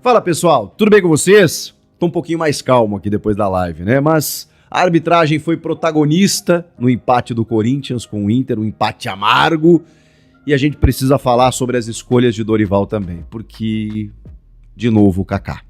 Fala pessoal, tudo bem com vocês? Tô um pouquinho mais calmo aqui depois da live, né? Mas a arbitragem foi protagonista no empate do Corinthians com o Inter, um empate amargo. E a gente precisa falar sobre as escolhas de Dorival também, porque, de novo, o Kaká.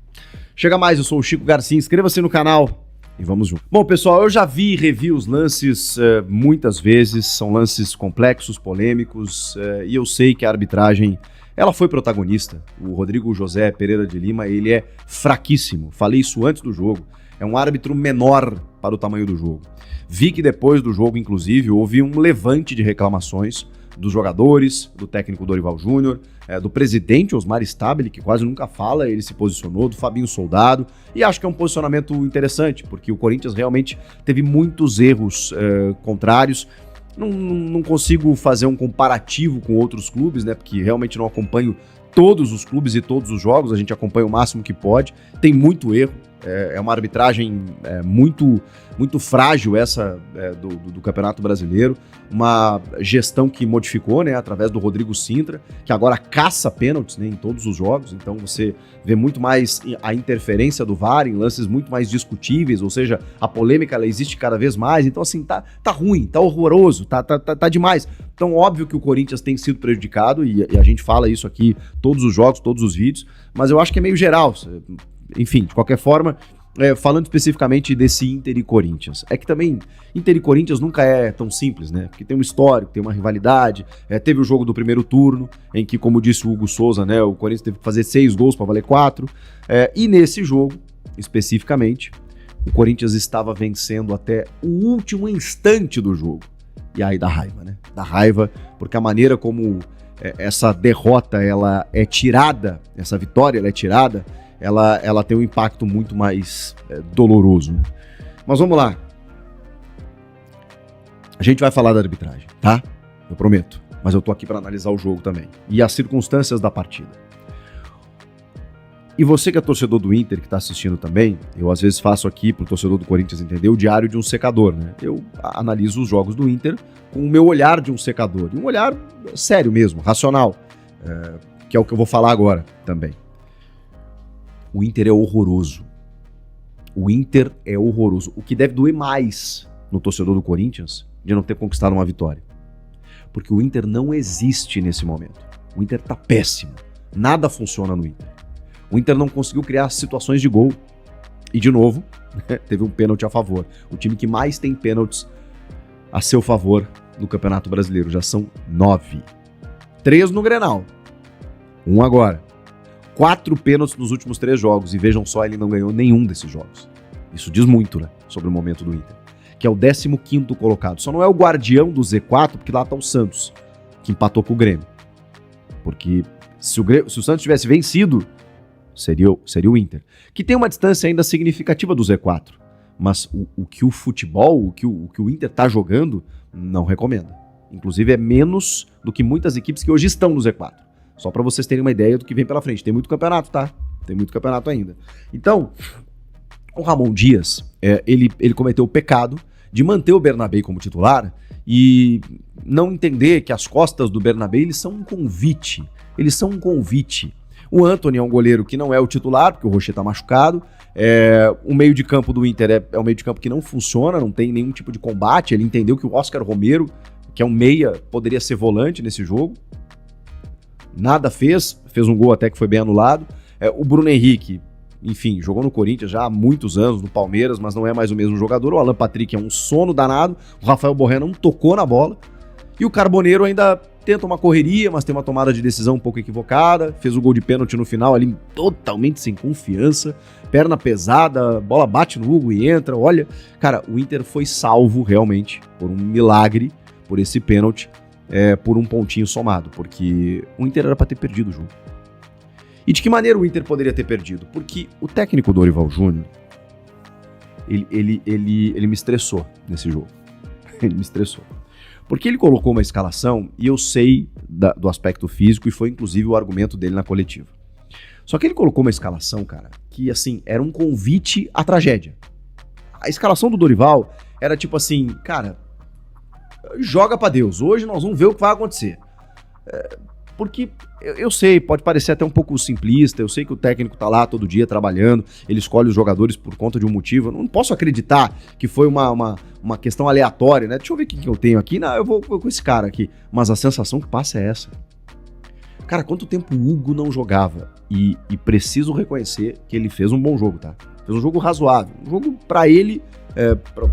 Chega mais, eu sou o Chico Garcia, inscreva-se no canal e vamos junto. Bom, pessoal, eu já vi e revi os lances muitas vezes, são lances complexos, polêmicos, e eu sei que a arbitragem, ela foi protagonista. O Rodrigo José Pereira de Lima, ele é fraquíssimo, falei isso antes do jogo, é um árbitro menor para o tamanho do jogo. Vi que depois do jogo, inclusive, houve um levante de reclamações dos jogadores, do técnico Dorival Júnior, do presidente Osmar Stabile, que quase nunca fala, ele se posicionou, do Fabinho Soldado, e acho que é um posicionamento interessante, porque o Corinthians realmente teve muitos erros contrários. Não consigo fazer um comparativo com outros clubes, né, porque realmente não acompanho todos os clubes e todos os jogos, a gente acompanha o máximo que pode, tem muito erro, é uma arbitragem muito frágil essa do Campeonato Brasileiro, uma gestão que modificou, né, através do Rodrigo Sintra, que agora caça pênaltis, né, em todos os jogos, então você vê muito mais a interferência do VAR em lances muito mais discutíveis, ou seja, a polêmica ela existe cada vez mais, então assim, tá ruim, tá horroroso, tá demais. Então óbvio que o Corinthians tem sido prejudicado e a gente fala isso aqui todos os jogos, todos os vídeos, mas eu acho que é meio geral. Enfim, de qualquer forma, falando especificamente desse Inter e Corinthians, é que também Inter e Corinthians nunca é tão simples, né? Porque tem um histórico, tem uma rivalidade, teve o jogo do primeiro turno, em que, como disse o Hugo Souza, né, o Corinthians teve que fazer 6 gols para valer 4, e nesse jogo, especificamente, o Corinthians estava vencendo até o último instante do jogo. E aí dá raiva, né? Dá raiva, porque a maneira como essa derrota, ela é tirada, essa vitória, ela é tirada, ela tem um impacto muito mais doloroso. Mas vamos lá. A gente vai falar da arbitragem, tá? Eu prometo. Mas eu tô aqui para analisar o jogo também. E as circunstâncias da partida. E você que é torcedor do Inter, que tá assistindo também, eu às vezes faço aqui pro torcedor do Corinthians entender o diário de um secador, né? Eu analiso os jogos do Inter com o meu olhar de um secador. E um olhar sério mesmo, racional. Que é o que eu vou falar agora também. O Inter é horroroso. O Inter é horroroso. O que deve doer mais no torcedor do Corinthians de não ter conquistado uma vitória. Porque o Inter não existe nesse momento. O Inter tá péssimo. Nada funciona no Inter. O Inter não conseguiu criar situações de gol. E, de novo, teve um pênalti a favor. O time que mais tem pênaltis a seu favor no Campeonato Brasileiro. Já são 9. 3 no Grenal. 1 agora. 4 pênaltis nos últimos 3 jogos. E vejam só, ele não ganhou nenhum desses jogos. Isso diz muito, né, sobre o momento do Inter. Que é o 15º colocado. Só não é o guardião do Z4, porque lá tá o Santos, que empatou com o Grêmio. Porque se o Santos tivesse vencido, seria o Inter. Que tem uma distância ainda significativa do Z4. Mas o que o futebol, o que o Inter tá jogando, não recomenda. Inclusive é menos do que muitas equipes que hoje estão no Z4. Só para vocês terem uma ideia do que vem pela frente. Tem muito campeonato, tá? Tem muito campeonato ainda. Então, o Ramon Dias, ele cometeu o pecado de manter o Bernabéu como titular e não entender que as costas do Bernabéu, eles são um convite. Eles são um convite. O Antony é um goleiro que não é o titular, porque o Rocher tá machucado. O meio de campo do Inter é um meio de campo que não funciona, não tem nenhum tipo de combate. Ele entendeu que o Oscar Romero, que é um meia, poderia ser volante nesse jogo. Nada fez um gol até que foi bem anulado. O Bruno Henrique, enfim, jogou no Corinthians já há muitos anos, no Palmeiras, mas não é mais o mesmo jogador. O Alan Patrick é um sono danado, o Rafael Borré não tocou na bola. E o Carboneiro ainda tenta uma correria, mas tem uma tomada de decisão um pouco equivocada. Fez o gol de pênalti no final ali, totalmente sem confiança. Perna pesada, bola bate no Hugo e entra. Olha, cara, o Inter foi salvo realmente por um milagre, por esse pênalti. Por um pontinho somado, porque o Inter era para ter perdido o jogo. E de que maneira o Inter poderia ter perdido? Porque o técnico Dorival Júnior, ele me estressou nesse jogo. Ele me estressou. Porque ele colocou uma escalação, e eu sei do aspecto físico, e foi inclusive o argumento dele na coletiva. Só que ele colocou uma escalação, cara, que assim, era um convite à tragédia. A escalação do Dorival era tipo assim, cara, joga pra Deus, hoje nós vamos ver o que vai acontecer. Porque eu sei, pode parecer até um pouco simplista, eu sei que o técnico tá lá todo dia trabalhando, ele escolhe os jogadores por conta de um motivo, eu não posso acreditar que foi uma questão aleatória, né? Deixa eu ver quem que eu tenho aqui, não, eu vou com esse cara aqui. Mas a sensação que passa é essa. Cara, quanto tempo o Hugo não jogava? E preciso reconhecer que ele fez um bom jogo, tá? Fez um jogo razoável, um jogo pra ele,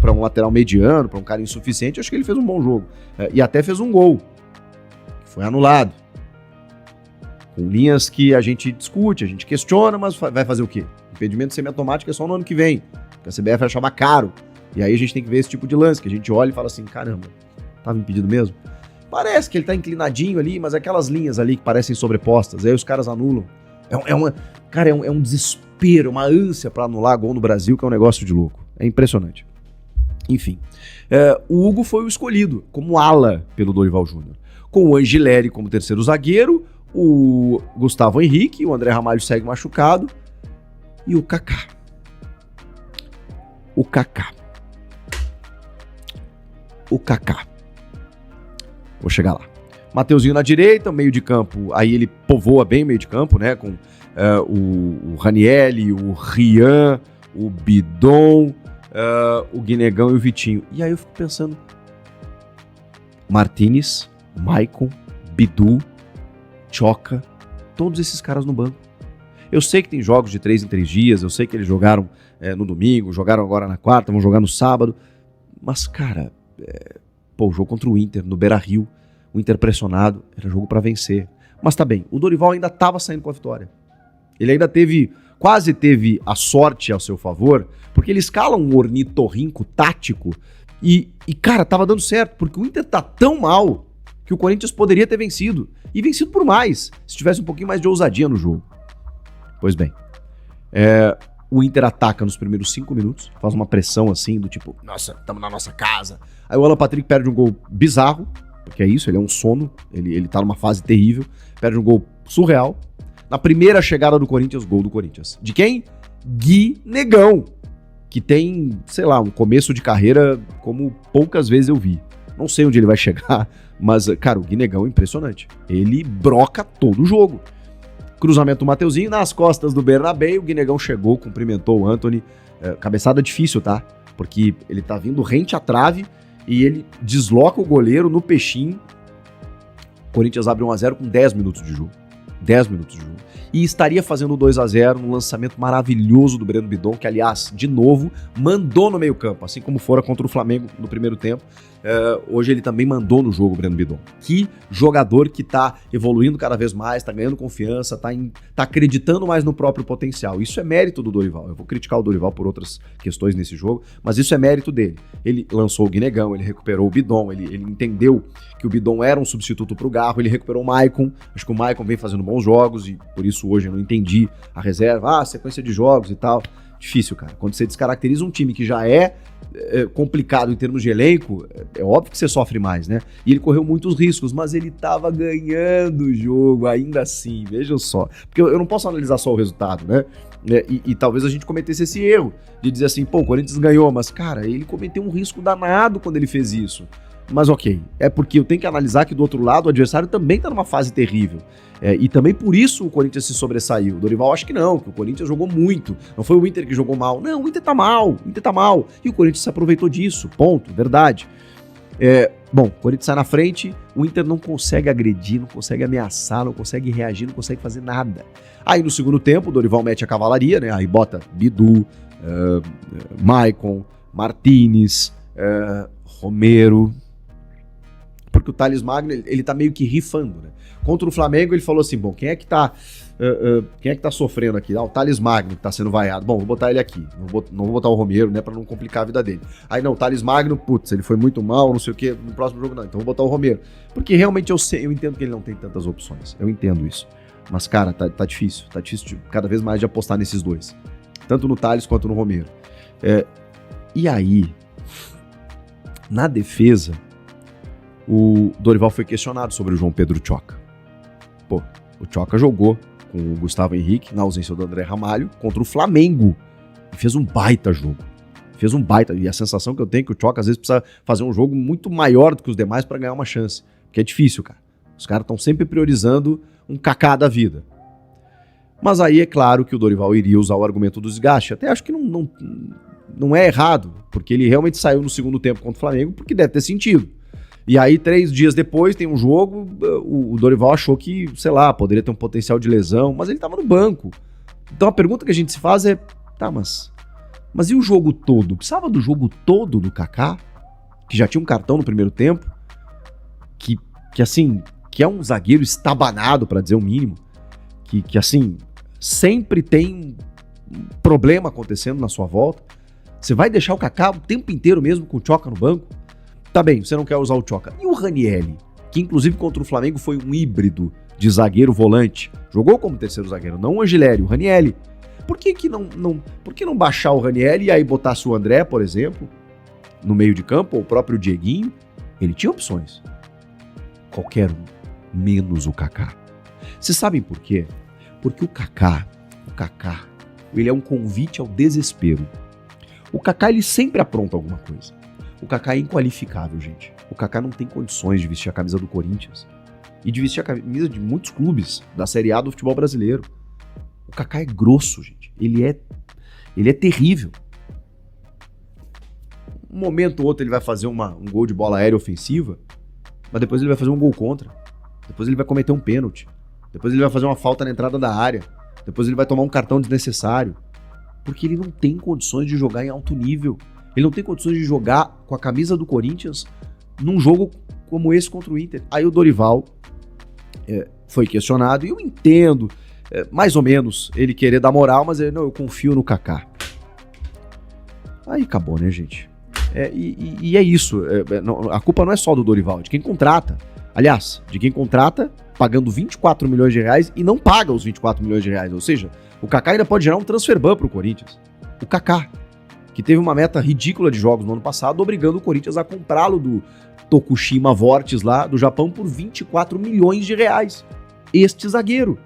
pra um lateral mediano, pra um cara insuficiente, acho que ele fez um bom jogo. E até fez um gol, que foi anulado. Com linhas que a gente discute, a gente questiona, mas vai fazer o quê? Impedimento semiautomático é só no ano que vem, porque a CBF vai chamar caro. E aí a gente tem que ver esse tipo de lance, que a gente olha e fala assim, caramba, tava impedido mesmo? Parece que ele tá inclinadinho ali, mas aquelas linhas ali que parecem sobrepostas, aí os caras anulam. Cara, é um desespero, uma ânsia pra anular gol no Brasil, que é um negócio de louco. É impressionante. Enfim, o Hugo foi o escolhido como ala pelo Dorival Júnior. Com o Angileri como terceiro zagueiro, o Gustavo Henrique, o André Ramalho segue machucado, e o Kaká. O Kaká. Vou chegar lá. Mateuzinho na direita, meio de campo, aí ele povoa bem o meio de campo, né, com o Ranieri, o Rian, o Bidon, o Guinegão e o Vitinho. E aí eu fico pensando, Martínez, Maicon, Bidu, Choca, todos esses caras no banco. Eu sei que tem jogos de 3 em 3 dias, eu sei que eles jogaram no domingo, jogaram agora na quarta, vão jogar no sábado, mas cara, o jogo contra o Inter, no Beira-Rio, o Inter pressionado, era jogo pra vencer. Mas tá bem, o Dorival ainda tava saindo com a vitória. Ele ainda quase teve a sorte ao seu favor, porque ele escala um ornitorrinco tático e cara, tava dando certo, porque o Inter tá tão mal que o Corinthians poderia ter vencido. E vencido por mais, se tivesse um pouquinho mais de ousadia no jogo. Pois bem, o Inter ataca nos primeiros 5 minutos, faz uma pressão assim, do tipo, nossa, estamos na nossa casa. Aí o Alan Patrick perde um gol bizarro, porque é isso, ele é um sono, ele tá numa fase terrível, perde um gol surreal. Na primeira chegada do Corinthians, gol do Corinthians. De quem? Guinegão, que tem, sei lá, um começo de carreira como poucas vezes eu vi. Não sei onde ele vai chegar, mas, cara, o Guinegão é impressionante. Ele broca todo o jogo. Cruzamento do Mateuzinho, nas costas do Bernabéu, o Guinegão chegou, cumprimentou o Antony. Cabeçada difícil, tá? Porque ele tá vindo rente à trave e ele desloca o goleiro no peixinho. O Corinthians abre 1-0 com 10 minutos de jogo. 10 minutos de jogo. E estaria fazendo 2-0 num lançamento maravilhoso do Breno Bidon, que, aliás, de novo, mandou no meio-campo, assim como fora contra o Flamengo no primeiro tempo. Hoje ele também mandou no jogo o Breno Bidon. Que jogador que tá evoluindo cada vez mais, tá ganhando confiança, tá acreditando mais no próprio potencial. Isso é mérito do Dorival. Eu vou criticar o Dorival por outras questões nesse jogo, mas isso é mérito dele. Ele lançou o Guinegão, ele recuperou o Bidon, ele entendeu que o Bidon era um substituto pro Garro, ele recuperou o Maicon. Acho que o Maicon vem fazendo bons jogos e por isso hoje eu não entendi a reserva, sequência de jogos e tal. Difícil, cara. Quando você descaracteriza um time que já é complicado em termos de elenco, é óbvio que você sofre mais, né? E ele correu muitos riscos, mas ele tava ganhando o jogo ainda assim, vejam só. Porque eu não posso analisar só o resultado, né? E talvez a gente cometesse esse erro de dizer assim, o Corinthians ganhou, mas, cara, ele cometeu um risco danado quando ele fez isso. Mas ok, é porque eu tenho que analisar que do outro lado o adversário também tá numa fase terrível. E também por isso o Corinthians se sobressaiu. O Dorival acha que não, que o Corinthians jogou muito. Não foi o Inter que jogou mal. Não, o Inter tá mal, E o Corinthians se aproveitou disso, ponto, verdade. O Corinthians sai na frente, o Inter não consegue agredir, não consegue ameaçar, não consegue reagir, não consegue fazer nada. Aí no segundo tempo o Dorival mete a cavalaria, né? Aí bota Bidu, Maicon, Martínez, Romero... Porque o Thales Magno, ele tá meio que rifando, né? Contra o Flamengo, ele falou assim, quem é que tá sofrendo aqui? O Thales Magno, que tá sendo vaiado. Vou botar ele aqui. Não vou botar o Romero, né, pra não complicar a vida dele. Aí não, o Thales Magno, ele foi muito mal, não sei o quê, no próximo jogo não. Então vou botar o Romero. Porque realmente eu entendo que ele não tem tantas opções. Eu entendo isso. Mas, cara, tá difícil. Tá difícil cada vez mais de apostar nesses dois. Tanto no Thales quanto no Romero. E aí, na defesa, o Dorival foi questionado sobre o João Pedro Choca. O Choca jogou com o Gustavo Henrique, na ausência do André Ramalho, contra o Flamengo. E fez um baita jogo. E a sensação que eu tenho é que o Choca às vezes precisa fazer um jogo muito maior do que os demais para ganhar uma chance. Porque é difícil, cara. Os caras estão sempre priorizando um Kaká da vida. Mas aí é claro que o Dorival iria usar o argumento do desgaste. Até acho que não é errado, porque ele realmente saiu no segundo tempo contra o Flamengo, porque deve ter sentido. E aí, 3 dias depois, tem um jogo, o Dorival achou que, sei lá, poderia ter um potencial de lesão, mas ele estava no banco. Então a pergunta que a gente se faz é, tá, mas e o jogo todo? Precisava do jogo todo do Kaká, que já tinha um cartão no primeiro tempo, que assim, que é um zagueiro estabanado, para dizer o mínimo, que assim, sempre tem um problema acontecendo na sua volta. Você vai deixar o Kaká o tempo inteiro mesmo com o Tchoka no banco? Tá bem, você não quer usar o Tchoka. E o Ranieri, que inclusive contra o Flamengo foi um híbrido de zagueiro volante, jogou como terceiro zagueiro, não o Angelelli, o Ranieri. Por que não baixar o Ranieri e aí botasse o André, por exemplo, no meio de campo, ou o próprio Dieguinho? Ele tinha opções. Qualquer um, menos o Kaká. Vocês sabem por quê? Porque o Kaká, ele é um convite ao desespero. O Kaká, ele sempre apronta alguma coisa. O Kaká é inqualificável, gente. O Kaká não tem condições de vestir a camisa do Corinthians e de vestir a camisa de muitos clubes da Série A do futebol brasileiro. O Kaká é grosso, gente. Ele é terrível. Um momento ou outro ele vai fazer um gol de bola aérea ofensiva, mas depois ele vai fazer um gol contra. Depois ele vai cometer um pênalti. Depois ele vai fazer uma falta na entrada da área. Depois ele vai tomar um cartão desnecessário. Porque ele não tem condições de jogar em alto nível. Ele não tem condições de jogar com a camisa do Corinthians num jogo como esse contra o Inter. Aí o Dorival foi questionado, e eu entendo, mais ou menos, ele querer dar moral, mas eu confio no Kaká. Aí acabou, né, gente? E é isso. A culpa não é só do Dorival, de quem contrata. Aliás, de quem contrata pagando 24 milhões de reais e não paga os 24 milhões de reais. Ou seja, o Kaká ainda pode gerar um transfer ban pro Corinthians. O Kaká, que teve uma meta ridícula de jogos no ano passado, obrigando o Corinthians a comprá-lo do Tokushima Vortis lá do Japão por 24 milhões de reais. Este zagueiro.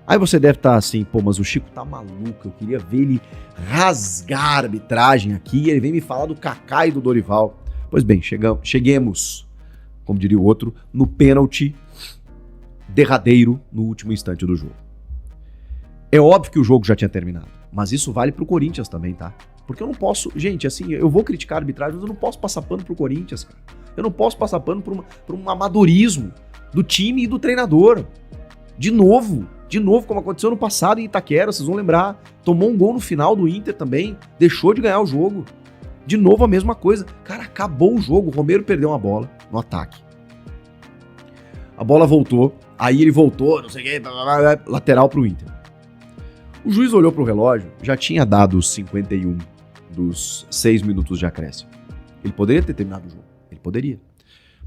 Aí você deve estar assim, pô, mas o Chico tá maluco, eu queria ver ele rasgar a arbitragem aqui, ele vem me falar do Kaká e do Dorival. Pois bem, cheguemos, como diria o outro, no pênalti derradeiro no último instante do jogo. É óbvio que o jogo já tinha terminado, mas isso vale pro Corinthians também, tá? Porque eu não posso, gente, assim, eu vou criticar a arbitragem, mas eu não posso passar pano pro Corinthians, cara. Eu não posso passar pano por um amadorismo do time e do treinador. De novo, como aconteceu no passado em Itaquera, vocês vão lembrar. Tomou um gol no final do Inter também, deixou de ganhar o jogo. De novo a mesma coisa. Cara, acabou o jogo, o Romero perdeu uma bola no ataque. A bola voltou, aí ele voltou, não sei o que, lateral pro Inter. O juiz olhou pro relógio, já tinha dado os 51 dos 6 minutos de acréscimo. Ele poderia ter terminado o jogo, ele poderia.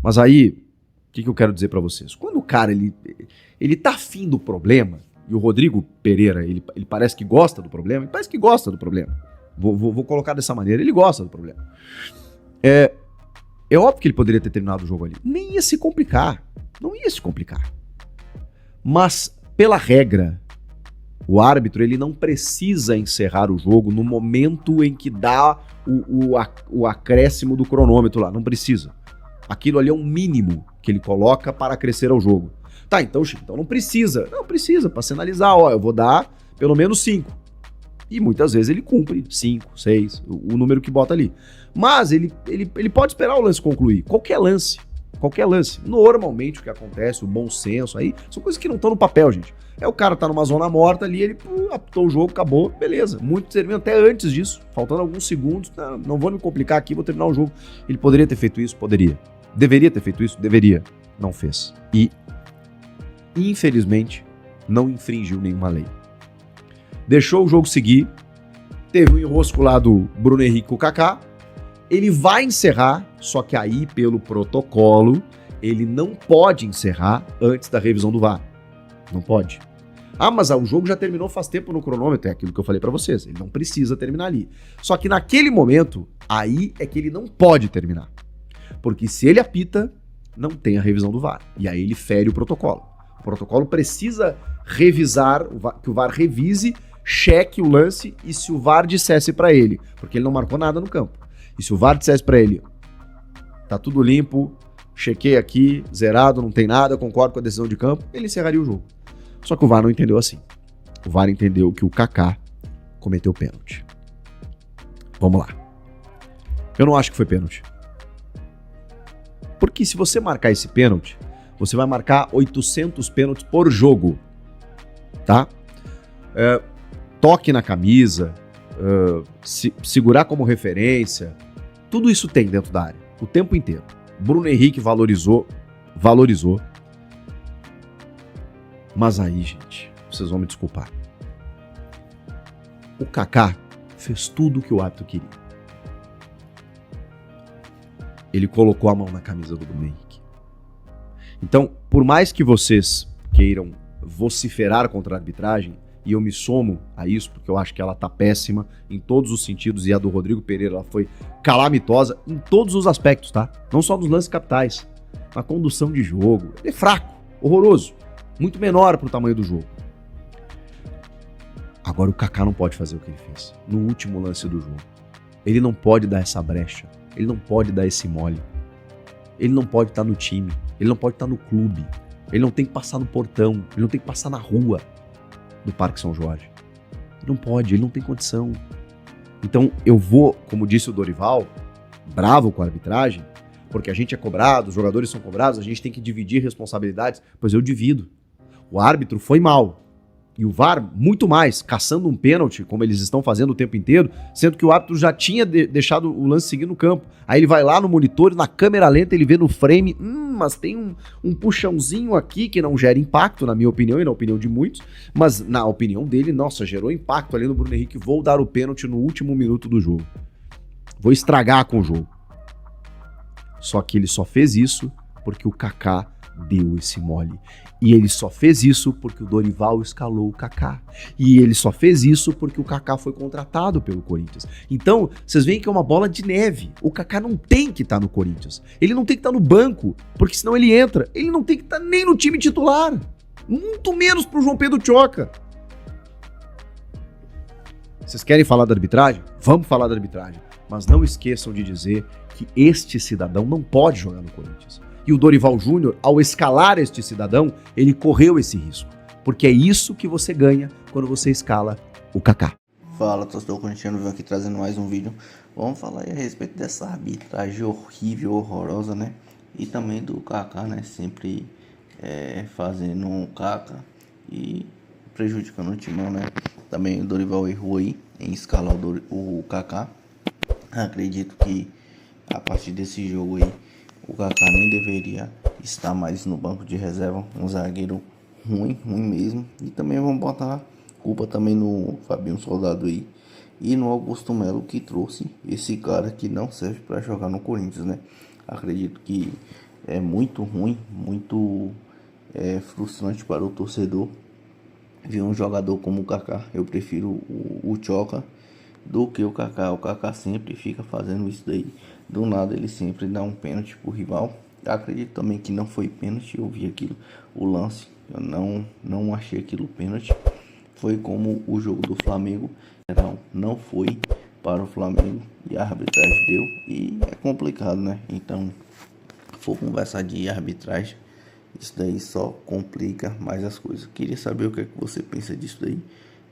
Mas aí, o que eu quero dizer pra vocês? Quando o cara, ele tá afim do problema, e o Rodrigo Pereira, ele parece que gosta do problema, ele parece que gosta do problema. Vou colocar dessa maneira, ele gosta do problema. É óbvio que ele poderia ter terminado o jogo ali. Nem ia se complicar, não ia se complicar. Mas, pela regra, o árbitro ele não precisa encerrar o jogo no momento em que dá o acréscimo do cronômetro lá, não precisa. Aquilo ali é um mínimo que ele coloca para acrescer ao jogo. Tá, então, Chico, então não precisa. Não precisa, para sinalizar, ó, eu vou dar pelo menos 5. E muitas vezes ele cumpre 5, 6, o número que bota ali. Mas ele pode esperar o lance concluir, qualquer lance. Normalmente o que acontece, o bom senso aí, são coisas que não estão no papel, gente. O cara tá numa zona morta ali, ele apitou o jogo, acabou, beleza. Muitos terminam até antes disso, faltando alguns segundos. Não vou me complicar aqui, vou terminar o jogo. Ele poderia ter feito isso? Poderia. Deveria ter feito isso? Deveria. Não fez. E, infelizmente, não infringiu nenhuma lei. Deixou o jogo seguir, teve um enrosco lá do Bruno Henrique com o Kaká. Ele vai encerrar, só que aí, pelo protocolo, ele não pode encerrar antes da revisão do VAR. Não pode. Ah, mas o jogo já terminou faz tempo no cronômetro, é aquilo que eu falei pra vocês, ele não precisa terminar ali. Só que naquele momento, aí é que ele não pode terminar. Porque se ele apita, não tem a revisão do VAR. E aí ele fere o protocolo. O protocolo precisa revisar, que o VAR revise, cheque o lance e se o VAR dissesse pra ele, porque ele não marcou nada no campo. E se o VAR dissesse pra ele, tá tudo limpo, chequei aqui, zerado, não tem nada, concordo com a decisão de campo, ele encerraria o jogo. Só que o VAR não entendeu assim. O VAR entendeu que o Kaká cometeu pênalti. Vamos lá. Eu não acho que foi pênalti. Porque se você marcar esse pênalti, você vai marcar 800 pênaltis por jogo. Tá? Toque na camisa, segurar como referência, tudo isso tem dentro da área, o tempo inteiro. Bruno Henrique valorizou. Mas aí, gente, vocês vão me desculpar. O Kaká fez tudo o que o árbitro queria. Ele colocou a mão na camisa do Bruno Henrique. Então, por mais que vocês queiram vociferar contra a arbitragem, e eu me somo a isso, porque eu acho que ela tá péssima em todos os sentidos, e a do Rodrigo Pereira ela foi calamitosa em todos os aspectos, tá? Não só nos lances capitais, na condução de jogo. Ele é fraco, horroroso, muito menor pro tamanho do jogo. Agora o Kaká não pode fazer o que ele fez no último lance do jogo. Ele não pode dar essa brecha, ele não pode dar esse mole. Ele não pode estar no time, ele não pode estar no clube, ele não tem que passar no portão, ele não tem que passar na rua do Parque São Jorge. Ele não pode, ele não tem condição. Então eu vou, como disse o Dorival, bravo com a arbitragem, porque a gente é cobrado, os jogadores são cobrados, a gente tem que dividir responsabilidades, pois eu divido. O árbitro foi mal. E o VAR, muito mais, caçando um pênalti, como eles estão fazendo o tempo inteiro, sendo que o árbitro já tinha deixado o lance seguir no campo. Aí ele vai lá no monitor, na câmera lenta, ele vê no frame, mas tem um puxãozinho aqui que não gera impacto, na minha opinião e na opinião de muitos, mas na opinião dele, nossa, gerou impacto ali no Bruno Henrique, vou dar o pênalti no último minuto do jogo. Vou estragar com o jogo. Só que ele só fez isso porque o Kaká deu esse mole. E ele só fez isso porque o Dorival escalou o Kaká. E ele só fez isso porque o Kaká foi contratado pelo Corinthians. Então, vocês veem que é uma bola de neve. O Kaká não tem que estar no Corinthians. Ele não tem que estar no banco, porque senão ele entra. Ele não tem que estar nem no time titular. Muito menos pro João Pedro Tchoca. Vocês querem falar da arbitragem? Vamos falar da arbitragem. Mas não esqueçam de dizer que este cidadão não pode jogar no Corinthians. E o Dorival Júnior, ao escalar este cidadão, ele correu esse risco. Porque é isso que você ganha quando você escala o Kaká. Fala, torcedor corintiano, venho aqui trazendo mais um vídeo. Vamos falar aí a respeito dessa arbitragem horrível, horrorosa, né? E também do Kaká, né? Sempre fazendo um caca e prejudicando o timão, né? Também o Dorival errou aí em escalar o Kaká. Acredito que a partir desse jogo aí, o Kaká nem deveria estar mais no banco de reserva, um zagueiro ruim mesmo. E também vamos botar culpa também no Fabinho Soldado aí e no Augusto Melo, que trouxe esse cara que não serve para jogar no Corinthians, né? Acredito que é muito ruim, muito frustrante para o torcedor ver um jogador como o Kaká. Eu prefiro o Tchoca do que o Kaká. O Kaká sempre fica fazendo isso daí. Do nada ele sempre dá um pênalti pro rival. Eu acredito também que não foi pênalti. Eu vi aquilo, o lance. Eu não achei aquilo pênalti. Foi como o jogo do Flamengo. Não foi para o Flamengo. E a arbitragem deu. E é complicado, né? Então, for conversar de arbitragem, isso daí só complica mais as coisas. Queria saber o que é que você pensa disso daí.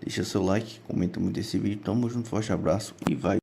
Deixa seu like, comenta muito esse vídeo. Tamo junto, forte abraço e vai.